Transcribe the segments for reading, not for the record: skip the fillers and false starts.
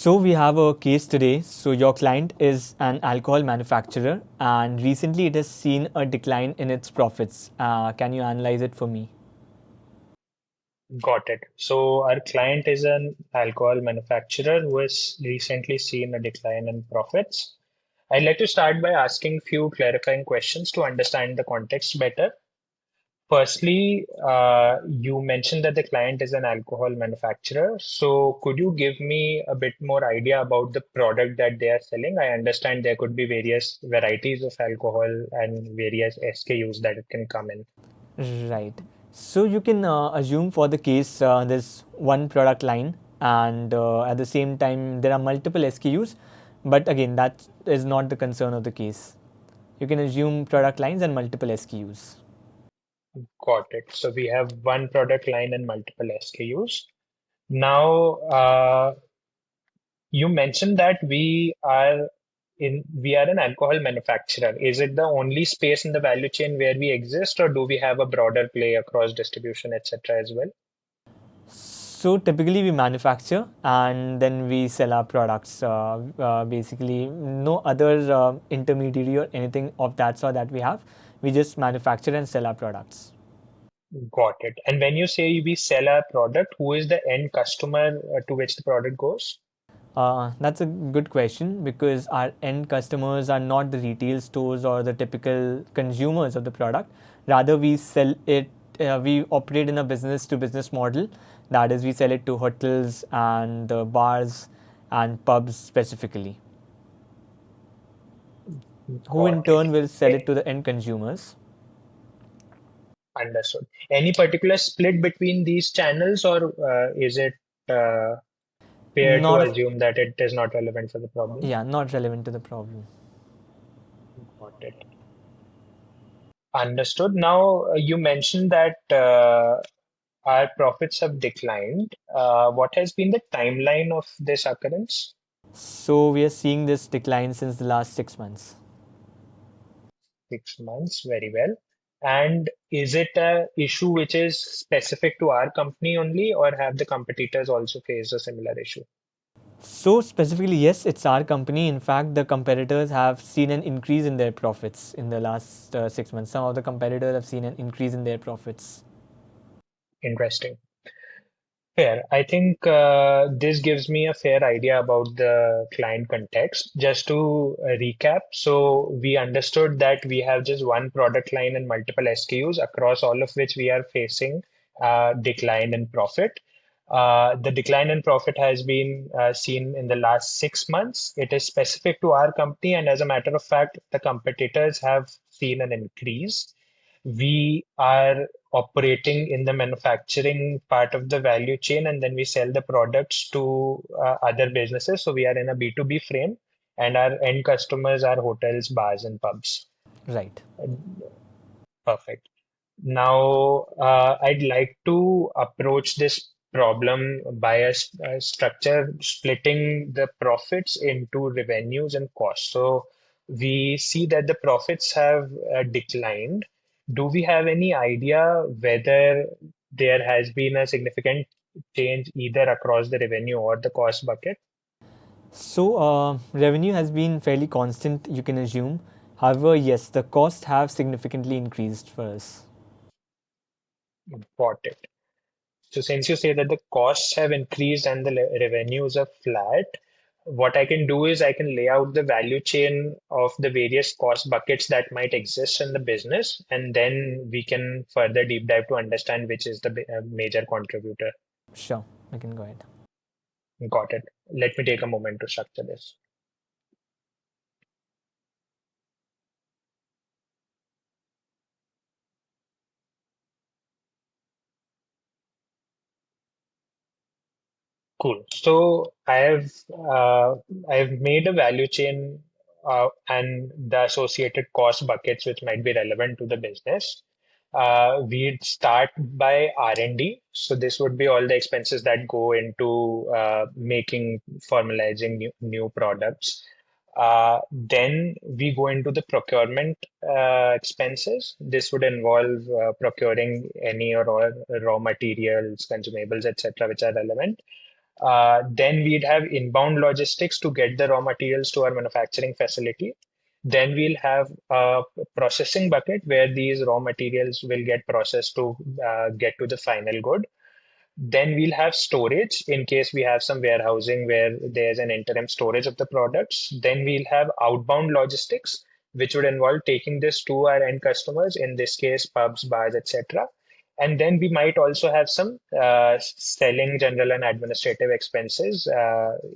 So we have a case today. So your client is an alcohol manufacturer, and recently it has seen a decline in its profits. Can you analyze it for me? Got it. So our client is an alcohol manufacturer who has recently seen a decline in profits. I'd like to start by asking few clarifying questions to understand the context better. Firstly, you mentioned that the client is an alcohol manufacturer. So could you give me a bit more idea about the product that they are selling? I understand there could be various varieties of alcohol and various SKUs that it can come in. Right. So you can assume for the case there's one product line, and at the same time there are multiple SKUs. But again, that is not the concern of the case. You can assume product lines and multiple SKUs. Got it. So we have one product line and multiple SKUs. Now, you mentioned that we are an alcohol manufacturer. Is it the only space in the value chain where we exist, or do we have a broader play across distribution, etc. as well? So typically we manufacture and then we sell our products. Basically, no other intermediary or anything of that sort that we have. We just manufacture and sell our products. Got it. And when you say we sell our product, who is the end customer to which the product goes? That's a good question because our end customers are not the retail stores or the typical consumers of the product. Rather, we sell it. We operate in a business to business model. That is, we sell it to hotels and bars and pubs specifically, who in Got it. turn will sell it Eh, to the end consumers. Understood. Any particular split between these channels, or is it uh, fair to Not, assume that it is not relevant for the problem? yeah, not relevant to the problem. Got it. Understood. Now, you mentioned that our profits have declined. What has been the timeline of this occurrence? So we are seeing this decline since the last 6 months. 6 months, very well. And is it a issue which is specific to our company only, or have the competitors also faced a similar issue? So specifically, yes, it's our company. In fact, the competitors have seen an increase in their profits in the last 6 months. Some of the competitors have seen an increase in their profits. Interesting. Fair. I think this gives me a fair idea about the client context. Just to recap, so we understood that we have just one product line and multiple SKUs across all of which we are facing decline in profit. The decline in profit has been seen in the last 6 months. It is specific to our company, and as a matter of fact, the competitors have seen an increase. We are operating in the manufacturing part of the value chain, and then we sell the products to other businesses. So we are in a B2B frame, and our end customers are hotels, bars, and pubs. Right. Perfect. Now, I'd like to approach this problem by a structure splitting the profits into revenues and costs. So we see that the profits have declined. Do we have any idea whether there has been a significant change either across the revenue or the cost bucket? So revenue has been fairly constant, you can assume. However, yes, the costs have significantly increased for us. Got it. So since you say that the costs have increased and the revenues are flat, what I can do is I can lay out the value chain of the various cost buckets that might exist in the business, and then we can further deep dive to understand which is the major contributor. Sure, we can go ahead. Got it. Let me take a moment to structure this. Cool. So I've made a value chain and the associated cost buckets which might be relevant to the business. We'd start by R&D. So this would be all the expenses that go into making, formalizing new products. Then we go into the procurement expenses. This would involve procuring any or all raw materials, consumables, etc., which are relevant. Then we'd have inbound logistics to get the raw materials to our manufacturing facility. Then we'll have a processing bucket where these raw materials will get processed to get to the final good. Then we'll have storage in case we have some warehousing where there's an interim storage of the products. Then we'll have outbound logistics, which would involve taking this to our end customers, in this case, pubs, bars, etc. And then we might also have some selling, general, and administrative expenses.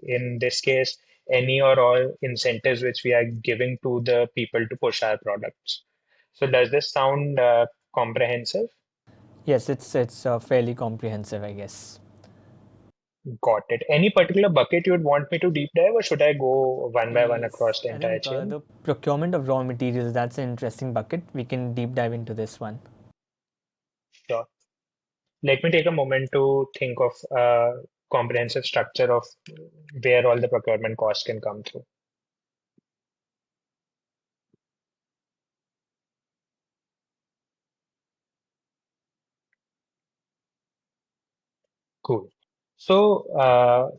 In this case, any or all incentives which we are giving to the people to push our products. So does this sound comprehensive? Yes, it's fairly comprehensive, I guess. Got it. Any particular bucket you would want me to deep dive, or should I go one by one Yes, across the I entire think chain? the procurement of raw materials, that's an interesting bucket. We can deep dive into this one. Sure. Let me take a moment to think of a comprehensive structure of where all the procurement costs can come through. Cool. So,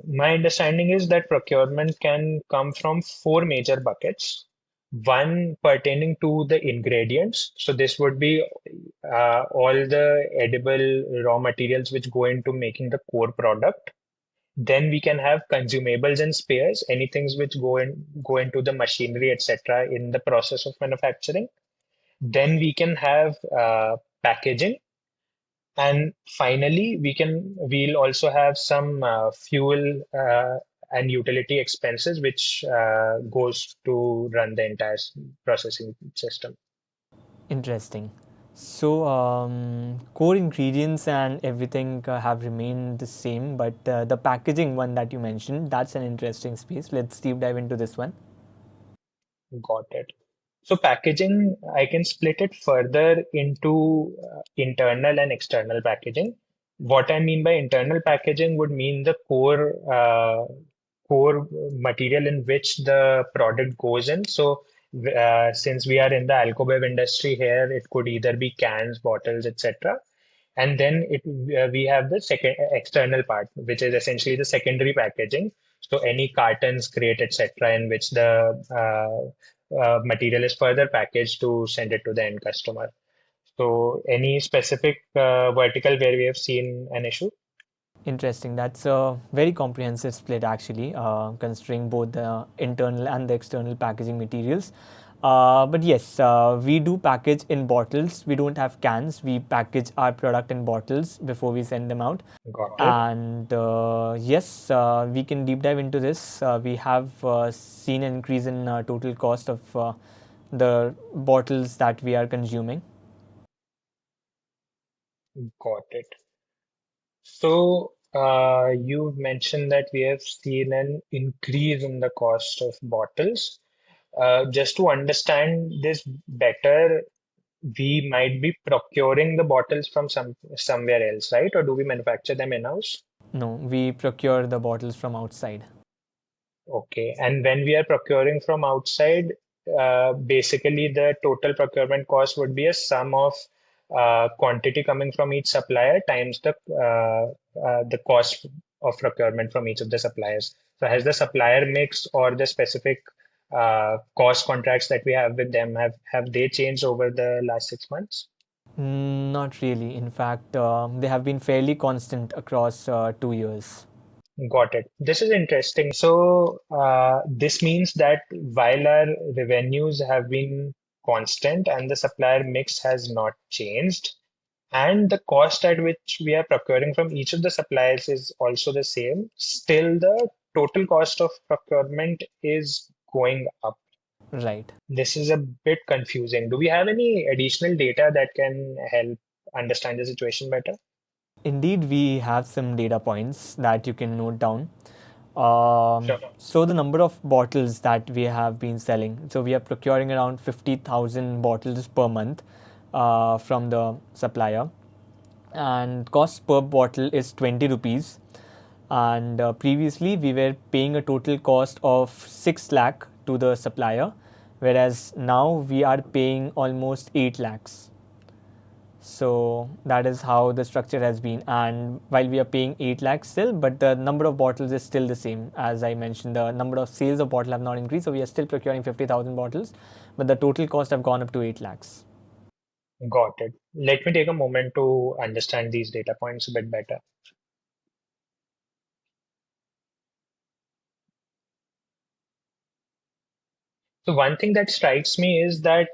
my understanding is that procurement can come from four major buckets. One pertaining to the ingredients. So, this would be all the edible raw materials which go into making the core product. Then we can have consumables and spares, any things which go into the machinery, etc., in the process of manufacturing. Then we can have packaging, and finally we'll also have some fuel and utility expenses, which goes to run the entire processing system. Interesting. So, core ingredients and everything have remained the same, but the packaging one that you mentioned, that's an interesting space. Let's deep dive into this one. Got it. So packaging, I can split it further into internal and external packaging. What I mean by internal packaging would mean the core material in which the product goes in. So since we are in the alcobev industry here, it could either be cans, bottles, etc. And then we have the second external part, which is essentially the secondary packaging. So any cartons, crate, etc., in which the material is further packaged to send it to the end customer. So any specific vertical where we have seen an issue? Interesting. That's a very comprehensive split, actually, considering both the internal and the external packaging materials. But yes, we do package in bottles. We don't have cans. We package our product in bottles before we send them out. Got it. And yes, we can deep dive into this. We have seen an increase in total cost of the bottles that we are consuming. Got it. So you've mentioned that we have seen an increase in the cost of bottles. Just to understand this better, we might be procuring the bottles from somewhere else, right? Or do we manufacture them in-house? No, we procure the bottles from outside. Okay. And when we are procuring from outside, basically the total procurement cost would be a sum of quantity coming from each supplier times the cost of procurement from each of the suppliers. So has the supplier mix or the specific cost contracts that we have with them, have they changed over the last 6 months? Not really. In fact, they have been fairly constant across 2 years. Got it. This is interesting. So, this means that while our revenues have been constant and the supplier mix has not changed, and the cost at which we are procuring from each of the suppliers is also the same, still the total cost of procurement is going up. Right. This is a bit confusing. Do we have any additional data that can help understand the situation better? Indeed, we have some data points that you can note down. Sure. So the number of bottles that we have been selling. So we are procuring around 50,000 bottles per month from the supplier, and cost per bottle is 20 rupees. And previously we were paying a total cost of 6 lakh to the supplier, whereas now we are paying almost 8 lakhs. So that is how the structure has been. And while we are paying 8 lakhs still, but the number of bottles is still the same. As I mentioned, the number of sales of bottle have not increased, so we are still procuring 50,000 bottles, but the total cost have gone up to 8 lakhs. Got it. Let me take a moment to understand these data points a bit better. So one thing that strikes me is that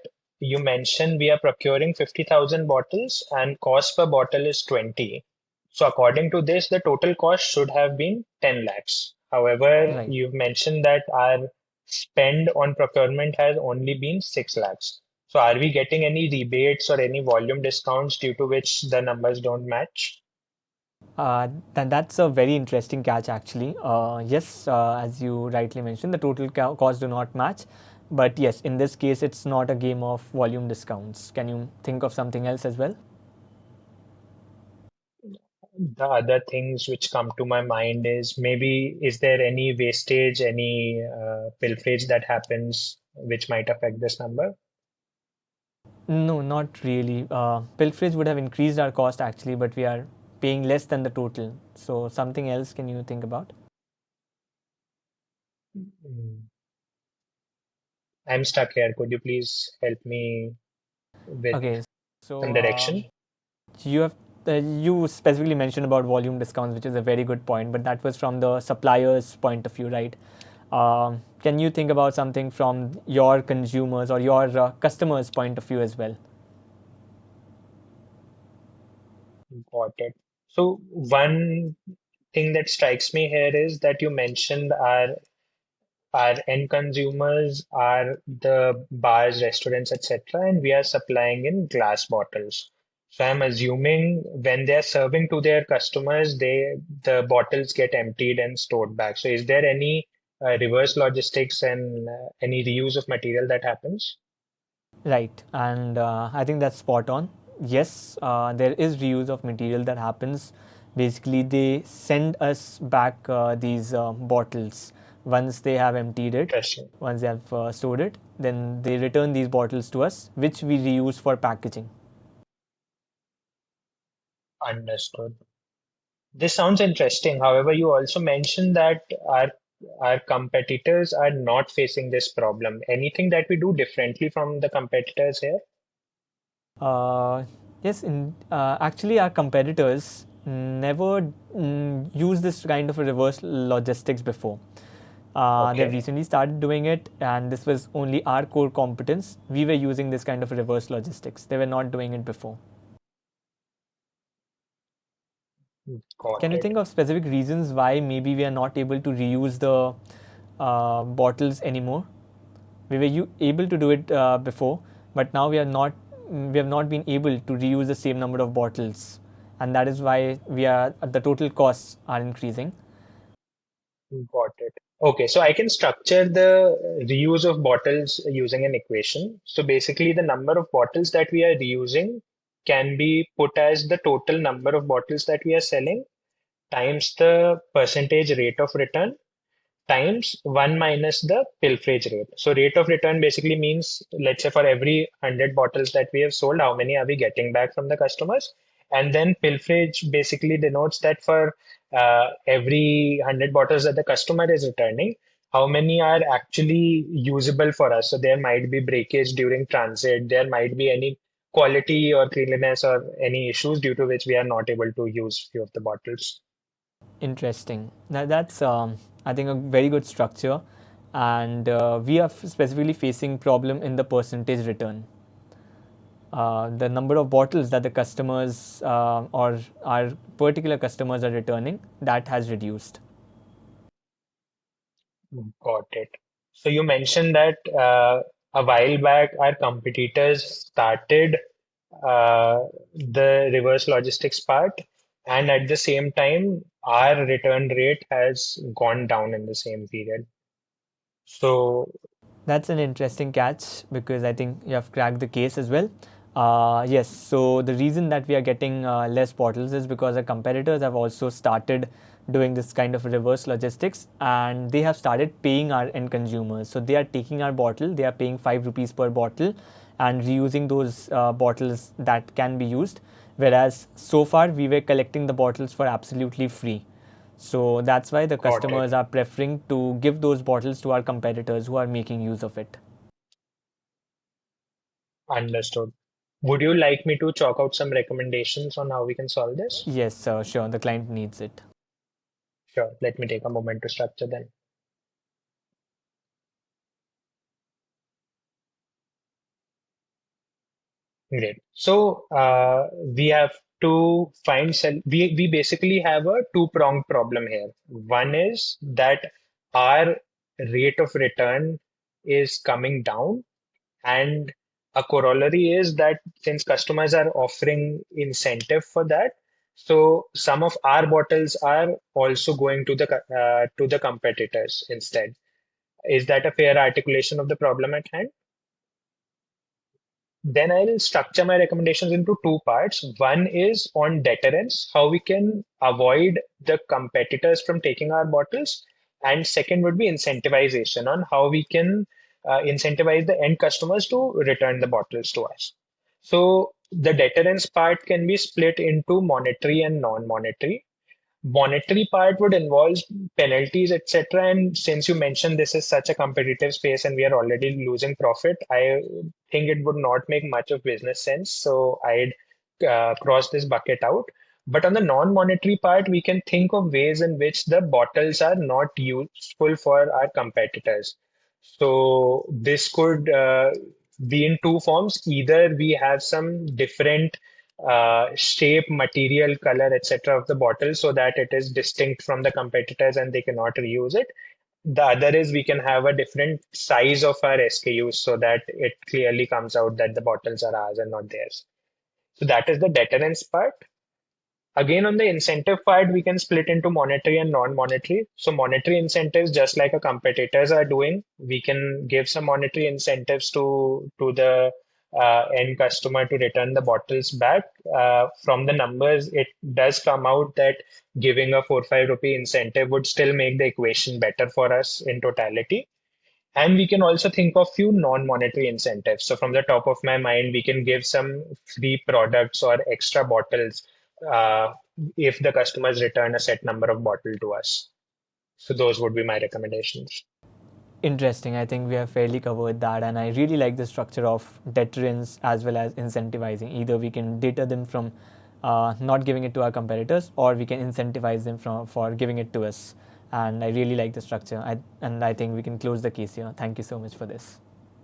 you mentioned we are procuring 50,000 bottles and cost per bottle is 20. So according to this, the total cost should have been 10 lakhs. However, Right. you've mentioned that our spend on procurement has only been 6 lakhs. So are we getting any rebates or any volume discounts due to which the numbers don't match? That's a very interesting catch, actually. Yes, as you rightly mentioned, the total costs do not match. But yes, in this case, it's not a game of volume discounts. Can you think of something else as well? The other things which come to my mind is maybe is there any wastage, any pilferage that happens which might affect this number? No, not really. Pilferage would have increased our cost actually, but we are paying less than the total. So something else can you think about? Mm. I'm stuck here. Could you please help me with Okay, some so direction? you have you specifically mentioned about volume discounts, which is a very good point, but that was from the supplier's point of view, right? Can you think about something from your consumers or your customers' point of view as well? Got it. So one thing that strikes me here is that you mentioned our end consumers are the bars, restaurants, etc., and we are supplying in glass bottles. So I'm assuming when they're serving to their customers, the bottles get emptied and stored back. So is there any reverse logistics and any reuse of material that happens? Right, and I think that's spot on. Yes, there is reuse of material that happens. Basically, they send us back these bottles once they have emptied it, Interesting. once they have stored it. Then they return these bottles to us, which we reuse for packaging. Understood. This sounds interesting. However, you also mentioned that our competitors are not facing this problem. Anything that we do differently from the competitors here? Uh, yes, actually, our competitors never use this kind of a reverse logistics before. They've Okay, recently started doing it, and this was only our core competence. We were using this kind of a reverse logistics. They were not doing it before. got Can you it. think of specific reasons why maybe we are not able to reuse the bottles anymore? We were able to do it before, but now we are not. We have not been able to reuse the same number of bottles, and that is why we are the total costs are increasing. Got it. Okay, so I can structure the reuse of bottles using an equation. So basically, the number of bottles that we are reusing can be put as the total number of bottles that we are selling times the percentage rate of return times 1 minus the pilferage rate. So rate of return basically means, let's say for every 100 bottles that we have sold, how many are we getting back from the customers? And then pilferage basically denotes that for every 100 bottles that the customer is returning, how many are actually usable for us? So there might be breakage during transit, there might be any quality or cleanliness or any issues due to which we are not able to use few of the bottles. Interesting. That's I think a very good structure, and we are specifically facing problem in the percentage return. The number of bottles that the customers or our particular customers are returning, that has reduced. Got it. So you mentioned that a while back our competitors started the reverse logistics part, and at the same time, our return rate has gone down in the same period. So, That's an interesting catch because I think you have cracked the case as well. Yes, so the reason that we are getting less bottles is because our competitors have also started doing this kind of reverse logistics, and they have started paying our end consumers. So they are taking our bottle, they are paying 5 rupees per bottle, and reusing those bottles that can be used. Whereas so far we were collecting the bottles for absolutely free. So that's why the Got it. customers are preferring to give those bottles to our competitors who are making use of it. Understood. Would you like me to chalk out some recommendations on how we can solve this? Yes, sure. The client needs it. Sure. Let me take a moment to structure them. Great. So we have to find we basically have a two-pronged problem here. One is that our rate of return is coming down, and a corollary is that since customers are offering incentive for that, so some of our bottles are also going to the competitors instead. Is that a fair articulation of the problem at hand? Then I'll structure my recommendations into two parts. One is on deterrence, how we can avoid the competitors from taking our bottles. And second would be incentivization on how we can incentivize the end customers to return the bottles to us. So the deterrence part can be split into monetary and non-monetary. Monetary part would involve penalties, etc. And since you mentioned this is such a competitive space and we are already losing profit, I think it would not make much of business sense. So I'd cross this bucket out. But on the non-monetary part, we can think of ways in which the bottles are not useful for our competitors. So this could be in two forms. Either we have some different shape, material, color, etc. of the bottle so that it is distinct from the competitors and they cannot reuse it. The other is we can have a different size of our SKUs so that it clearly comes out that the bottles are ours and not theirs. So that is the deterrence part. Again, on the incentive part, we can split into monetary and non-monetary. So monetary incentives, just like our competitors are doing, we can give some monetary incentives to the end customer to return the bottles back. From the numbers, it does come out that giving a 4-5 rupee incentive would still make the equation better for us in totality. And we can also think of few non-monetary incentives. So from the top of my mind, we can give some free products or extra bottles uh, if the customers return a set number of bottle to us. So those would be my recommendations. Interesting. I think we have fairly covered that, and I really like the structure of deterrence as well as incentivizing. Either we can deter them from not giving it to our competitors, or we can incentivize them for giving it to us. And I really like the structure. And I think we can close the case here. Thank you so much for this.